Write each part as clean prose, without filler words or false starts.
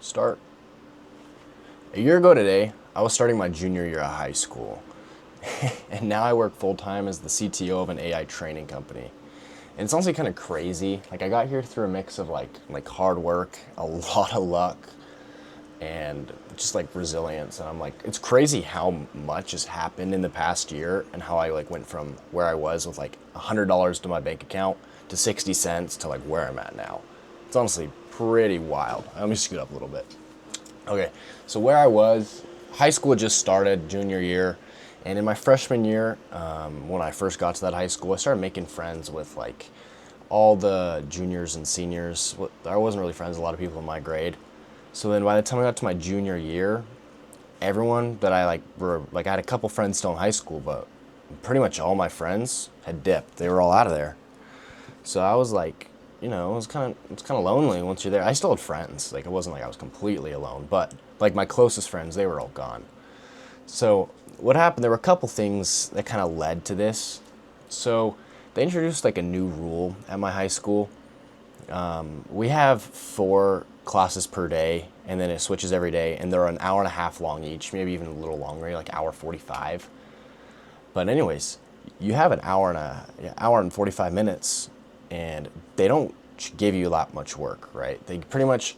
Start. A year ago today, I was starting my junior year of high school. And now I work full-time as the CTO of an AI training company. And it's honestly kind of crazy. Like, I got here through a mix of like hard work, a lot of luck, and just like resilience. And I'm like, it's crazy how much has happened in the past year and how I like went from where I was with like $100 to my bank account to 60 cents to like where I'm at now. It's honestly pretty wild. Let me scoot up a little bit. Okay, so where I was, high school had just started, junior year, and in my freshman year, when I first got to that high school, I started making friends with like all the juniors and seniors. I wasn't really friends with a lot of people in my grade. So then by the time I got to my junior year, everyone that I I had a couple friends still in high school, but pretty much all my friends had dipped. They were all out of there. So I was like, it's kind of lonely once you're there. I still had friends. Like, it wasn't like I was completely alone, but like my closest friends, they were all gone. So what happened, there were a couple things that kind of led to this. So they introduced like a new rule at my high school. We have 4 classes per day, and then it switches every day, and they're an hour and a half long each, maybe even a little longer, like hour 45. But anyways, you have an hour and 45 minutes, and they don't give you that much work, right? They pretty much,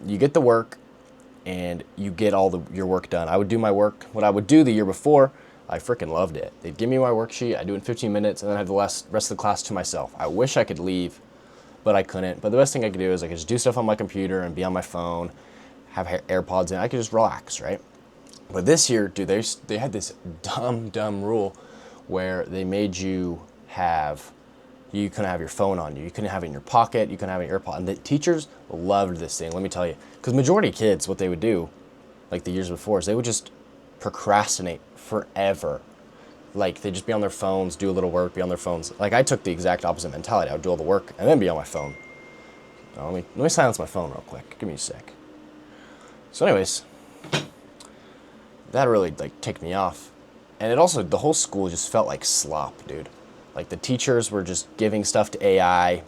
you get the work, and you get all your work done. I would do my work. What I would do the year before, I freaking loved it. They'd give me my worksheet, I'd do it in 15 minutes, and then I had the rest of the class to myself. I wish I could leave, but I couldn't. But the best thing I could do is I could just do stuff on my computer and be on my phone, have AirPods in. I could just relax, right? But this year, dude, they had this dumb rule where they made you couldn't have your phone on you. You couldn't have it in your pocket. You couldn't have it in your AirPod. And the teachers loved this thing, let me tell you. Because majority of kids, what they would do, like the years before, is they would just procrastinate forever. Like, they'd just be on their phones, do a little work, be on their phones. Like, I took the exact opposite mentality. I would do all the work and then be on my phone. Let me silence my phone real quick. Give me a sec. So anyways, that really like ticked me off. And it also, the whole school just felt like slop, dude. Like, the teachers were just giving stuff to AI,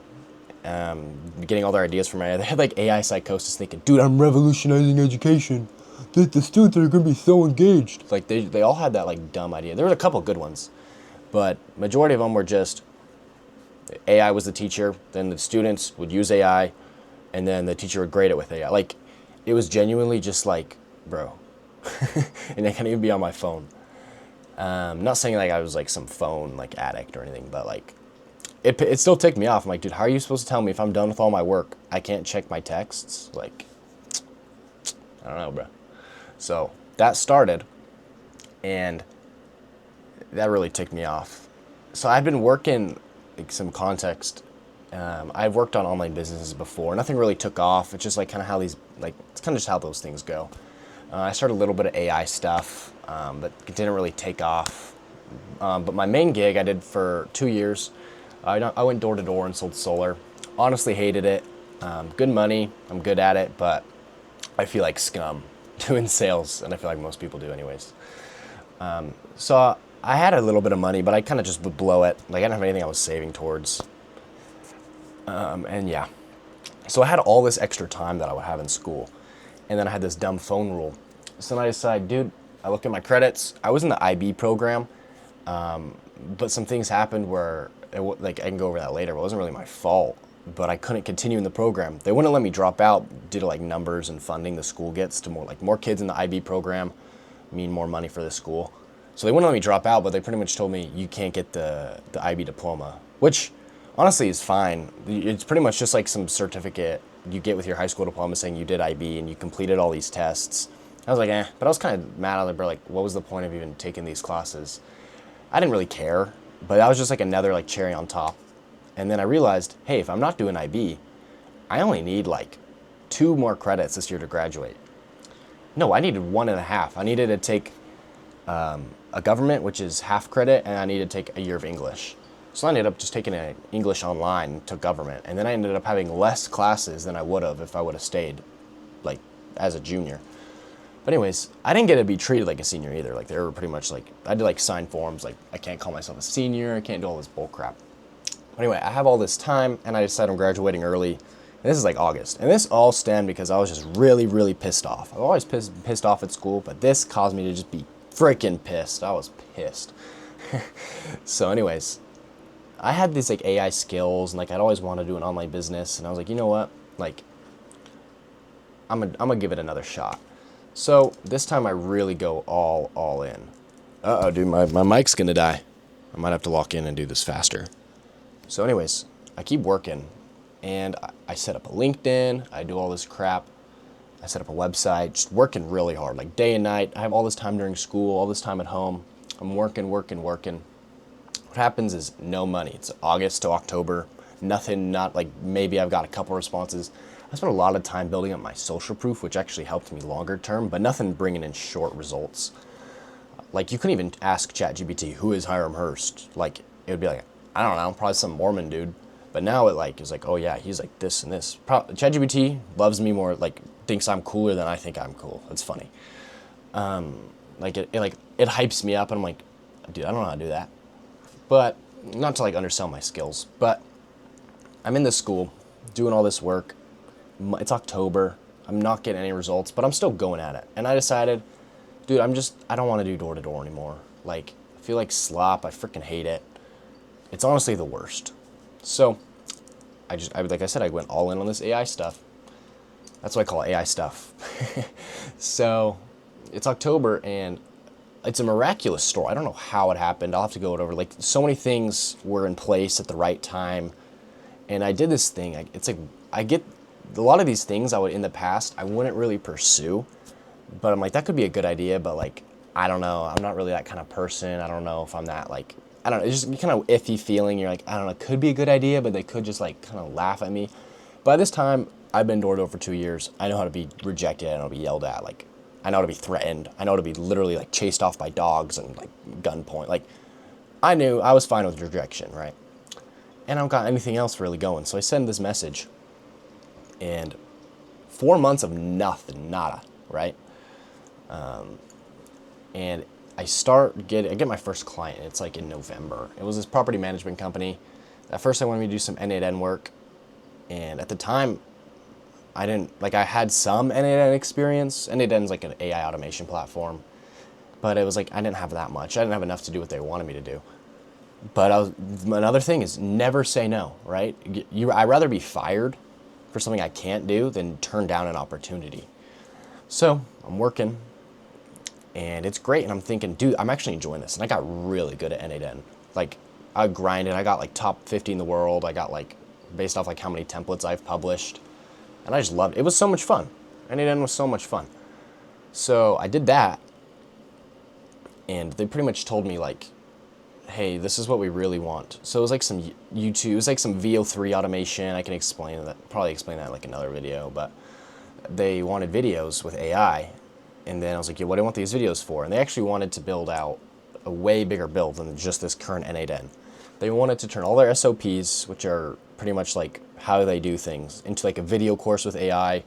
getting all their ideas from AI. They had like AI psychosis, thinking, dude, I'm revolutionizing education. The students are going to be so engaged. Like, they all had that like dumb idea. There was a couple good ones, but majority of them were just AI was the teacher, then the students would use AI, and then the teacher would grade it with AI. Like, it was genuinely just like, bro. And I can't even be on my phone. Not saying like I was like some phone like addict or anything, but like it still ticked me off. I'm like, dude, how are you supposed to tell me if I'm done with all my work I can't check my texts? Like, I don't know, bro. So that started, and that really ticked me off. So I've been working, like, some context. I've worked on online businesses before. Nothing really took off. It's just like kind of how it's kind of just how those things go. I started a little bit of AI stuff, but it didn't really take off. But my main gig I did for 2 years. I went door to door and sold solar. Honestly hated it. Good money. I'm good at it, but I feel like scum doing sales, and I feel like most people do anyways. So I had a little bit of money, but I kind of just would blow it. Like, I didn't have anything I was saving towards. And yeah. So I had all this extra time that I would have in school. And then I had this dumb phone rule. So then I decided, dude, I looked at my credits. I was in the IB program, but some things happened where, I can go over that later. It wasn't really my fault, but I couldn't continue in the program. They wouldn't let me drop out due to like numbers and funding the school gets. To more kids in the IB program mean more money for the school. So they wouldn't let me drop out, but they pretty much told me you can't get the IB diploma, which honestly is fine. It's pretty much just like some certificate you get with your high school diploma saying you did IB and you completed all these tests. I was like, but I was kind of mad at it, bro. Like, what was the point of even taking these classes? I didn't really care, but that was just like another like cherry on top. And then I realized, hey, if I'm not doing IB, I only need like 2 more credits this year to graduate. No, I needed 1.5. I needed to take a government, which is half credit, and I needed to take a year of English. So I ended up just taking English online and took government. And then I ended up having less classes than I would have if I would have stayed like as a junior. But anyways, I didn't get to be treated like a senior either. Like, they were pretty much like, I did like sign forms, like I can't call myself a senior, I can't do all this bull crap. But anyway, I have all this time and I decide I'm graduating early And this is like August. And this all stemmed because I was just really, really pissed off. I've always pissed off at school, but this caused me to just be freaking pissed. I was pissed. So anyways, I had these like AI skills and like I'd always wanted to do an online business. And I was like, you know what? Like, I'm gonna give it another shot. So this time I really go all in. Uh-oh, dude, my mic's gonna die. I might have to lock in and do this faster. So anyways, I keep working and I set up a LinkedIn, I do all this crap. I set up a website, just working really hard, like day and night. I have all this time during school, all this time at home. I'm working. What happens is no money. It's August to October, nothing, not like maybe I've got a couple responses. I spent a lot of time building up my social proof, which actually helped me longer term, but nothing bringing in short results. Like you couldn't even ask ChatGPT, who is Hiram Hurst? Like it would be like, I don't know, probably some Mormon dude. But now it like is like, oh yeah, he's like this and this. ChatGPT loves me more, like thinks I'm cooler than I think I'm cool. It's funny. Like it hypes me up, and I'm like, dude, I don't know how to do that. But not to like undersell my skills, but I'm in this school doing all this work. It's October. I'm not getting any results, but I'm still going at it. And I decided, dude, I don't want to do door to door anymore. Like, I feel like slop. I freaking hate it. It's honestly the worst. So like I said, I went all in on this AI stuff. That's what I call AI stuff. So it's October and it's a miraculous story. I don't know how it happened. I'll have to go over. Like so many things were in place at the right time. And I did this thing. It's like, I get a lot of these things in the past, I wouldn't really pursue, but I'm like, that could be a good idea. But like, I don't know. I'm not really that kind of person. I don't know if I'm that like, I don't know. It's just kind of iffy feeling. You're like, I don't know, it could be a good idea, but they could just like kind of laugh at me. By this time, I've been door to door for 2 years. I know how to be rejected. I know how to be yelled at. Like, I know how to be threatened. I know how to be literally like chased off by dogs and like gunpoint. Like, I knew I was fine with rejection, right? And I don't got anything else really going. So I send this message and 4 months of nothing, nada, right? And I get my first client. It's like in November. It was this property management company. At first they wanted me to do some N8N work. And at the time, I had some N8N experience. N8N is like an AI automation platform. But it was like, I didn't have that much. I didn't have enough to do what they wanted me to do. But another thing is never say no, right? I'd rather be fired for something I can't do than turn down an opportunity. So I'm working and it's great. And I'm thinking, dude, I'm actually enjoying this. And I got really good at N8N. Like I grinded, I got like top 50 in the world. I got like, based off like how many templates I've published. And I just loved it. It was so much fun. N8N was so much fun. So I did that. And they pretty much told me like, hey, this is what we really want. So it was like some YouTube, it was like some VO3 automation. I can probably explain that in like another video, but they wanted videos with AI. And then I was like, yeah, what do I want these videos for? And they actually wanted to build out a way bigger build than just this current N8N. They wanted to turn all their SOPs, which are pretty much like how they do things, into like a video course with AI,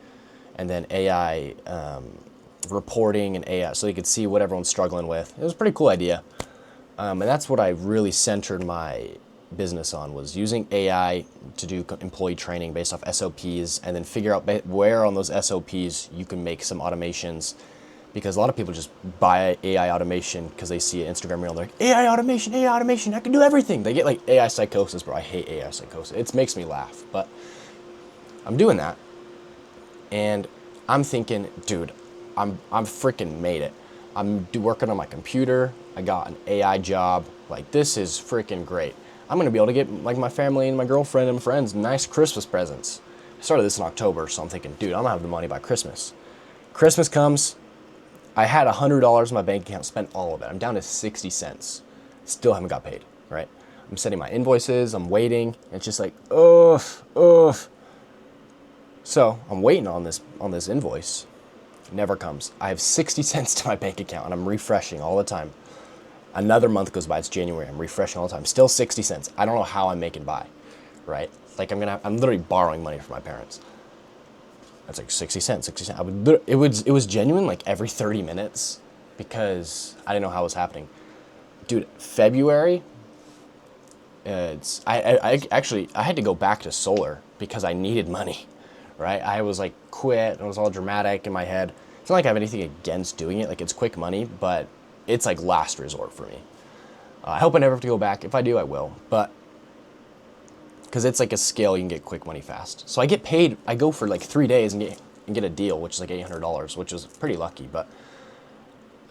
and then AI reporting and AI, so you could see what everyone's struggling with. It was a pretty cool idea. And that's what I really centered my business on, was using AI to do employee training based off SOPs, and then figure out where on those SOPs you can make some automations. Because a lot of people just buy AI automation because they see an Instagram reel. They're like, AI automation, I can do everything. They get like AI psychosis, bro. I hate AI psychosis. It makes me laugh. But I'm doing that. And I'm thinking, dude, I'm freaking made it. I'm working on my computer. I got an AI job. Like, this is freaking great. I'm gonna be able to get like my family and my girlfriend and friends nice Christmas presents. I started this in October, so I'm thinking, dude, I'm gonna have the money by Christmas. Christmas comes. I had $100 in my bank account, spent all of it. I'm down to 60 cents. Still haven't got paid, right? I'm sending my invoices, I'm waiting. It's just like, ugh. So I'm waiting on this invoice. It never comes. I have 60 cents to my bank account and I'm refreshing all the time. Another month goes by, it's January, I'm refreshing all the time. Still 60 cents. I don't know how I'm making by, right? Like I'm literally borrowing money from my parents. That's like 60 cents. It was genuine like every 30 minutes because I didn't know how it was happening. Dude, February, I had to go back to solar because I needed money. right? I was like quit, and it was all dramatic in my head. It's not like I have anything against doing it, like it's quick money, but it's like last resort for me. I hope I never have to go back. If I do, I will, but because it's like a skill, you can get quick money fast. So I get paid, I go for like 3 days and get a deal, which is like $800, which is pretty lucky, but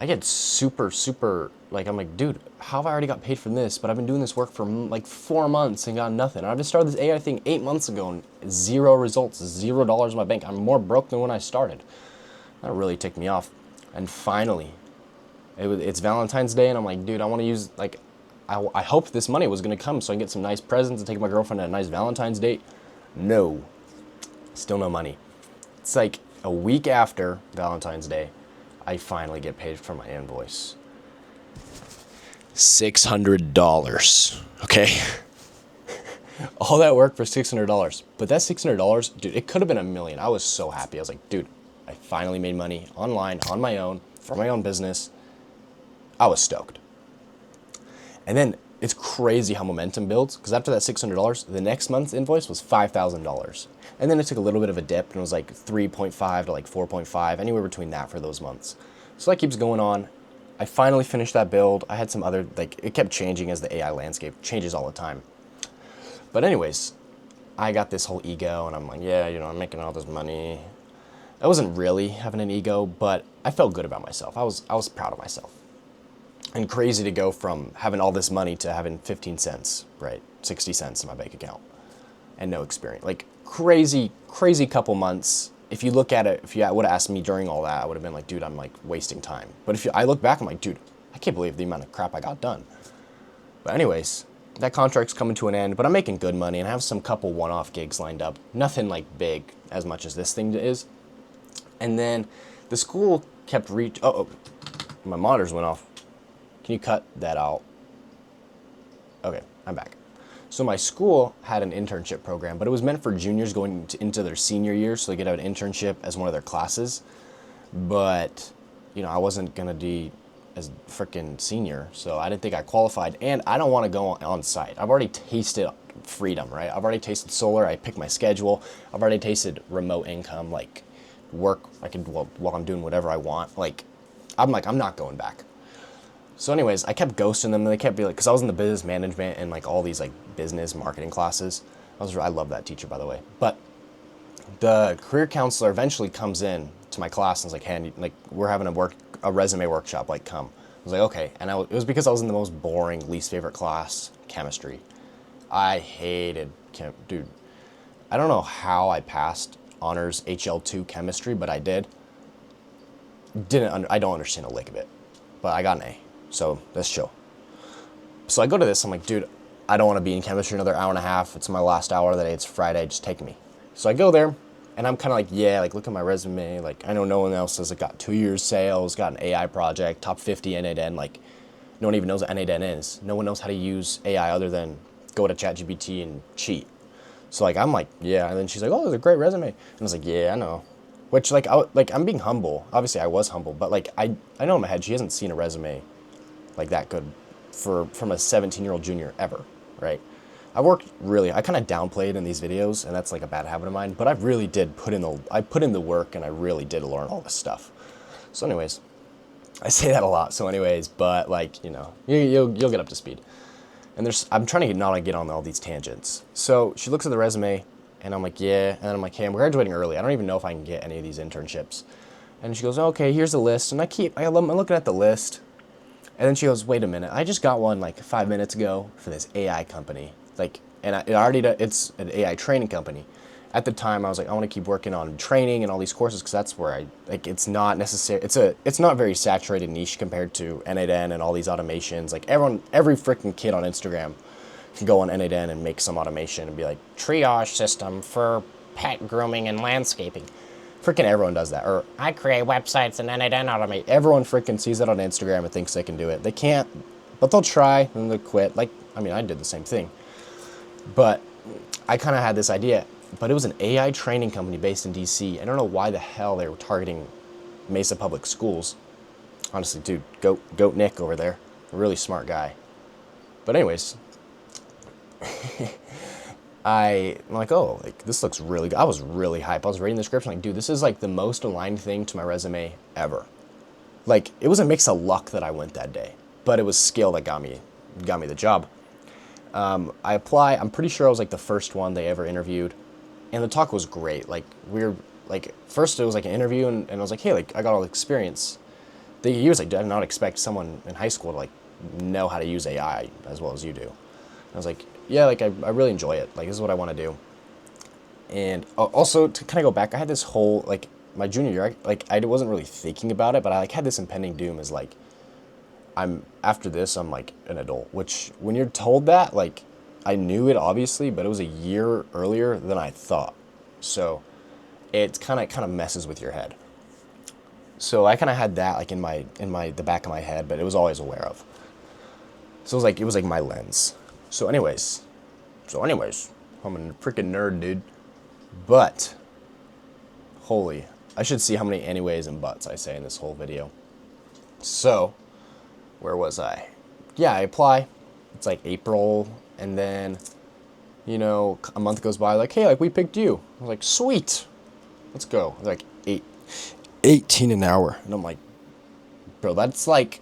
I get super, like, I'm like, dude, how have I already got paid for this? But I've been doing this work for like 4 months and got nothing. I've just started this AI thing 8 months ago and 0 results, $0 in my bank. I'm more broke than when I started. That really ticked me off. And finally, it's Valentine's Day, and I'm like, dude, I want to use, like, I hoped this money was going to come so I can get some nice presents and take my girlfriend on a nice Valentine's date. No, still no money. It's like a week after Valentine's Day, I finally get paid for my invoice. $600, okay? All that work for $600. But that $600, dude, it could have been $1 million. I was so happy. I was like, dude, I finally made money online, on my own, for my own business. I was stoked. And then it's crazy how momentum builds, because after that $600, the next month's invoice was $5,000. And then it took a little bit of a dip, and it was like 3.5 to like 4.5, anywhere between that for those months. So that keeps going on. I finally finished that build. I had some other, like, it kept changing as the AI landscape changes all the time. But anyways, I got this whole ego, and I'm like, yeah, you know, I'm making all this money. I wasn't really having an ego, but I felt good about myself. I was proud of myself. And crazy to go from having all this money to having 15 cents, right? 60 cents in my bank account and no experience. Like crazy couple months. If you look at it, if you would have asked me during all that, I would have been like, dude, I'm like wasting time. But I look back, I'm like, dude, I can't believe the amount of crap I got done. But anyways, that contract's coming to an end, but I'm making good money and I have some couple one-off gigs lined up. Nothing like big as much as this thing is. And then the school kept oh, my monitors went off. Can you cut that out? Okay, I'm back. So my school had an internship program, but it was meant for juniors going into their senior year, so they could have an internship as one of their classes. But, you know, I wasn't gonna be as freaking senior, so I didn't think I qualified, and I don't want to go on site. I've already tasted freedom, right? I've already tasted solar. I pick my schedule. I've already tasted remote income, like work. I can while I'm doing whatever I want. Like, I'm not going back. So anyways, I kept ghosting them, and they kept being like, because I was in the business management and like all these like business marketing classes. I love that teacher, by the way. But the career counselor eventually comes in to my class and is like, hey, like we're having a resume workshop, like come. I was like, okay. And it was because I was in the most boring, least favorite class, chemistry. I hated dude. I don't know how I passed honors HL2 chemistry, but I did. I don't understand a lick of it, but I got an A. So that's chill. So I go to this, I'm like, dude, I don't want to be in chemistry another hour and a half. It's my last hour of the day. It's Friday. Just take me. So I go there, and I'm kind of like, yeah, like look at my resume. Like I know no one else has got 2 years sales, got an AI project, top 50 N8N. Like no one even knows what N8N is. No one knows how to use AI other than go to ChatGPT and cheat. So like I'm like, yeah. And then she's like, oh, that's a great resume. And I was like, yeah, I know. Which like I'm being humble. Obviously I was humble, but like I know in my head she hasn't seen a resume like that good from a 17-year-old junior ever, right? I kind of downplayed in these videos, and that's like a bad habit of mine, but I really did put in the work, and I really did learn all this stuff. So anyways, I say that a lot. So anyways, but like, you know, you'll get up to speed. And I'm trying to not get on all these tangents. So she looks at the resume, and I'm like, yeah. And then I'm like, hey, I'm graduating early. I don't even know if I can get any of these internships. And she goes, okay, here's the list. And I'm looking at the list. And then she goes, wait a minute, I just got one like 5 minutes ago for this AI company. Like, and it's an AI training company. At the time, I was like, I want to keep working on training and all these courses because that's where it's not necessary. It's not very saturated niche compared to N8N and all these automations. Like every freaking kid on Instagram can go on N8N and make some automation and be like, triage system for pet grooming and landscaping. Freaking everyone does that. Or I create websites and N8N automate. Everyone freaking sees that on Instagram and thinks they can do it. They can't, but they'll try and they'll quit. Like, I mean, I did the same thing. But I kind of had this idea, but it was an AI training company based in DC. I don't know why the hell they were targeting Mesa Public Schools. Honestly, dude, Goat Nick over there, a really smart guy. But anyways, I'm like, oh, like this looks really good. I was really hyped. I was reading the description, like, dude, this is like the most aligned thing to my resume ever. Like, it was a mix of luck that I went that day, but it was skill that got me the job. I apply. I'm pretty sure I was like the first one they ever interviewed, and the talk was great. Like we were like first it was like an interview, and I was like, hey, like I got all the experience. He was like, did not expect someone in high school to like know how to use AI as well as you do. And I was like, yeah, like I really enjoy it. Like this is what I want to do. And also to kind of go back, I had this whole like my junior year, I wasn't really thinking about it, but I like had this impending doom as like after this I'm like an adult, which when you're told that, like I knew it obviously, but it was a year earlier than I thought. So it kind of messes with your head. So I kind of had that like in the back of my head, but it was always aware of. So it was like my lens. So anyways, I'm a freaking nerd, dude. But holy, I should see how many anyways and buts I say in this whole video. So where was I? Yeah, I apply. It's like April, and then, you know, a month goes by, like, hey, like, we picked you. I was like, sweet, let's go. They're like, 18 an hour. And I'm like, bro, that's like,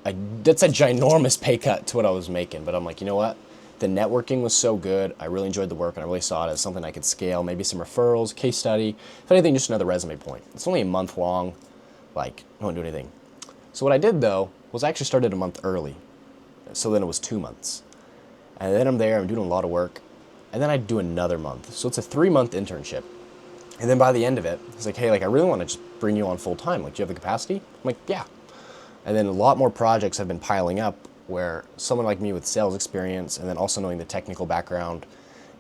that's a ginormous pay cut to what I was making. But I'm like, you know what? The networking was so good. I really enjoyed the work, and I really saw it as something I could scale. Maybe some referrals, case study. If anything, just another resume point. It's only a month long. Like, I won't do anything. So what I did, though, was I actually started a month early. So then it was 2 months. And then I'm there, I'm doing a lot of work. And then I do another month. So it's a 3-month internship. And then by the end of it, it's like, hey, like I really want to just bring you on full time. Like, do you have the capacity? I'm like, yeah. And then a lot more projects have been piling up where someone like me with sales experience and then also knowing the technical background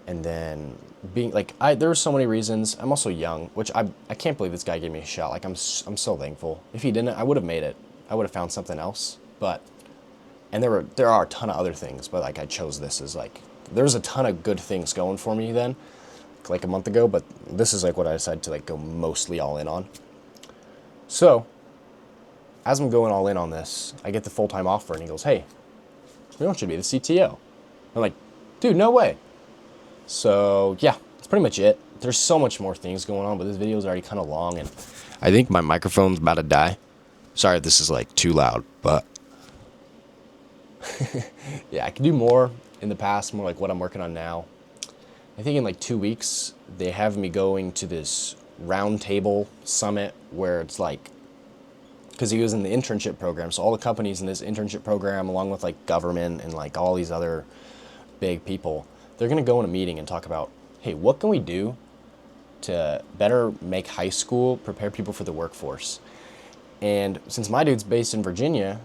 and then being like, there were so many reasons. I'm also young, which I can't believe this guy gave me a shot. Like I'm so thankful. If he didn't, I would have made it. I would have found something else. But, and there are a ton of other things, but like I chose this as like, there's a ton of good things going for me then, like a month ago, but this is like what I decided to like go mostly all in on. So as I'm going all in on this, I get the full-time offer and he goes, hey, you want you to be the CTO. I'm like, dude, no way. So yeah, that's pretty much it. There's so much more things going on, but this video is already kind of long and I think my microphone's about to die. Sorry if this is like too loud, but yeah, I could do more in the past, more like what I'm working on now. I think in like 2 weeks, they have me going to this roundtable summit where it's like, because he was in the internship program, so all the companies in this internship program, along with like government and like all these other big people, they're gonna go in a meeting and talk about, hey, what can we do to better make high school prepare people for the workforce? And since my dude's based in Virginia,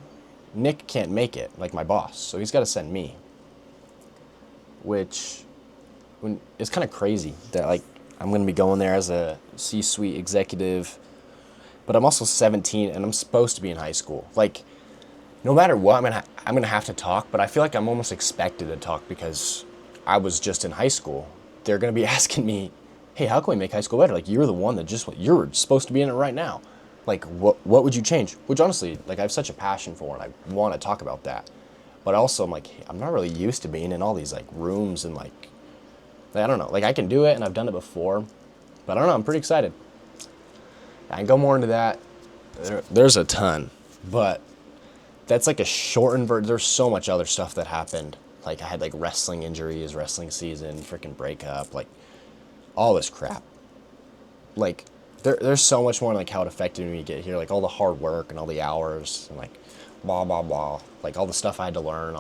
Nick can't make it, like my boss, so he's got to send me, which it's kind of crazy that like I'm gonna be going there as a C-suite executive. But I'm also 17 and I'm supposed to be in high school. Like, no matter what, I'm gonna have to talk, but I feel like I'm almost expected to talk because I was just in high school. They're gonna be asking me, hey, how can we make high school better? Like, you're the one that you're supposed to be in it right now. Like, what would you change? Which honestly, like I have such a passion for and I want to talk about that. But also I'm like, I'm not really used to being in all these like rooms and like I don't know, like I can do it and I've done it before, but I don't know, I'm pretty excited. I can go more into that. There's a ton, but that's like a shortened version. There's so much other stuff that happened. Like I had like wrestling injuries, wrestling season, freaking breakup, like all this crap. Like there's so much more like how it affected me when you get here, like all the hard work and all the hours and like blah, blah, blah. Like all the stuff I had to learn,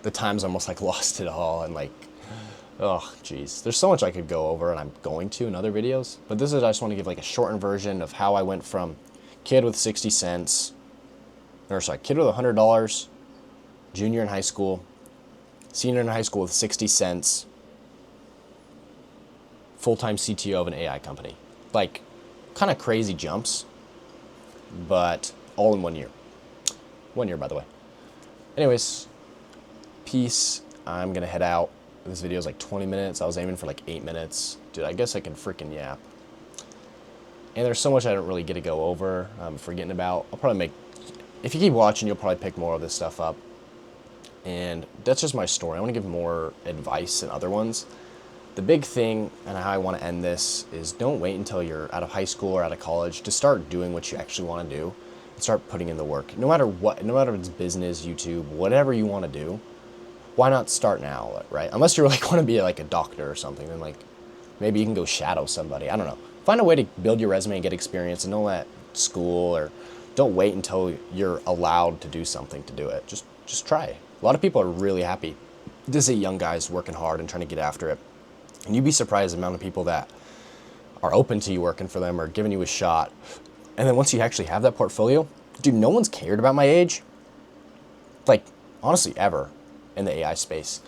the times I almost like lost it all and like, oh, geez. There's so much I could go over, and I'm going to in other videos. But I just want to give like a shortened version of how I went from kid with 60 cents, kid with $100, junior in high school, senior in high school with 60 cents, full-time CTO of an AI company. Like, kind of crazy jumps, but all in 1 year. 1 year, by the way. Anyways, peace. I'm going to head out. This video is like 20 minutes. I was aiming for like 8 minutes. Dude, I guess I can freaking yap. And there's so much I don't really get to go over, I'm forgetting about. I'll probably if you keep watching, you'll probably pick more of this stuff up. And that's just my story. I want to give more advice than other ones. the big thing and how I want to end this is don't wait until you're out of high school or out of college to start doing what you actually want to do and start putting in the work. No matter what, no matter if it's business, YouTube, whatever you want to do, why not start now, right? Unless you like want to be like a doctor or something, then like maybe you can go shadow somebody. I don't know. Find a way to build your resume and get experience, and don't let school or don't wait until you're allowed to do something to do it. Just try. A lot of people are really happy to see young guys working hard and trying to get after it. And you'd be surprised the amount of people that are open to you working for them or giving you a shot. And then once you actually have that portfolio, dude, no one's cared about my age. Like, honestly, ever in the AI space.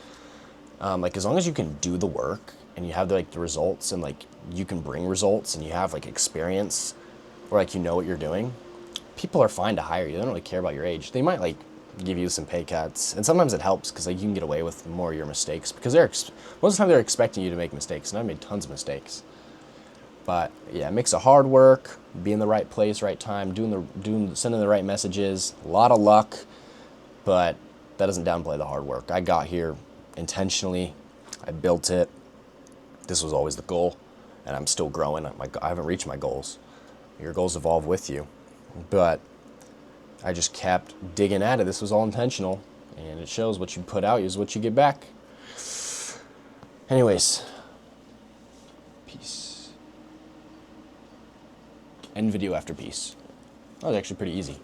Like, as long as you can do the work and you have the results, and like you can bring results and you have like experience, or like you know what you're doing, people are fine to hire you. They don't really care about your age. They might like give you some pay cuts, and sometimes it helps because like you can get away with more of your mistakes because most of the time they're expecting you to make mistakes, and I've made tons of mistakes. But yeah, a mix of hard work, be in the right place, right time, sending the right messages, a lot of luck, but that doesn't downplay the hard work. I got here intentionally. I built it. This was always the goal, and I'm still growing. I haven't reached my goals. Your goals evolve with you, but I just kept digging at it. This was all intentional, and it shows what you put out is what you get back. Anyways, peace. End video after peace. That was actually pretty easy.